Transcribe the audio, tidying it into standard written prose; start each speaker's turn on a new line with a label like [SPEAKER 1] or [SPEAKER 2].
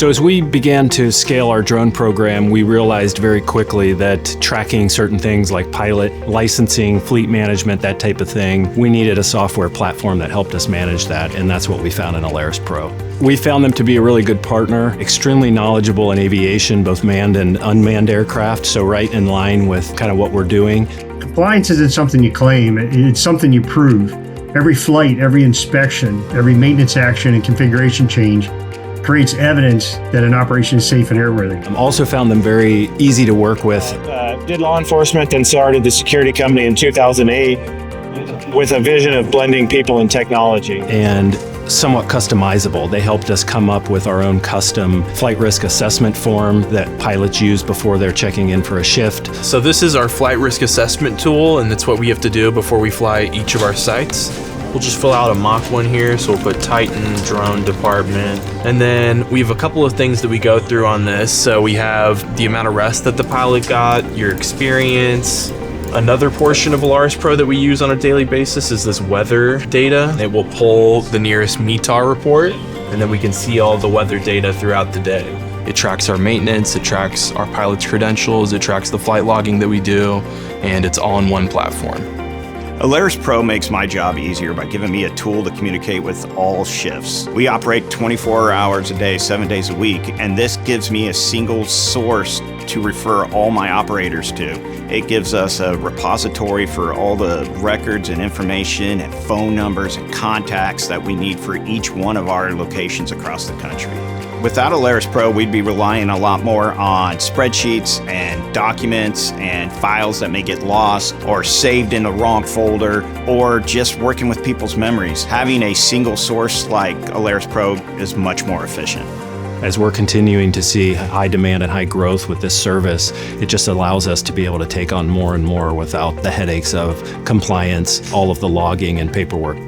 [SPEAKER 1] So as we began to scale our drone program, we realized very quickly that tracking certain things like pilot, licensing, fleet management, that type of thing, we needed a software platform that helped us manage that, and that's what we found in AlarisPro. We found them to be a really good partner, extremely knowledgeable in aviation, both manned and unmanned aircraft, so right in line with kind of what we're doing.
[SPEAKER 2] Compliance isn't something you claim, it's something you prove. Every flight, every inspection, every maintenance action and configuration change creates evidence that an operation is safe and airworthy.
[SPEAKER 1] I also found them very easy to work with.
[SPEAKER 3] Did law enforcement, then started the security company in 2008 with a vision of blending people and technology.
[SPEAKER 1] And somewhat customizable. They helped us come up with our own custom flight risk assessment form that pilots use before they're checking in for a shift.
[SPEAKER 4] So this is our flight risk assessment tool, and that's what we have to do before we fly each of our sites. We'll just fill out a mock one here, so we'll put Titan, drone department, and then we have a couple of things that we go through on this. So we have the amount of rest that the pilot got, your experience. Another portion of AlarisPro that we use on a daily basis is this weather data. It will pull the nearest METAR report, and then we can see all the weather data throughout the day. It tracks our maintenance, it tracks our pilot's credentials, it tracks the flight logging that we do, and it's all in one platform.
[SPEAKER 5] AlarisPro makes my job easier by giving me a tool to communicate with all shifts. We operate 24 hours a day, 7 days a week, and this gives me a single source to refer all my operators to. It gives us a repository for all the records and information and phone numbers and contacts that we need for each one of our locations across the country. Without AlarisPro, we'd be relying a lot more on spreadsheets and documents and files that may get lost or saved in the wrong folder, or just working with people's memories. Having a single source like AlarisPro is much more efficient.
[SPEAKER 1] As we're continuing to see high demand and high growth with this service, it just allows us to be able to take on more and more without the headaches of compliance, all of the logging and paperwork.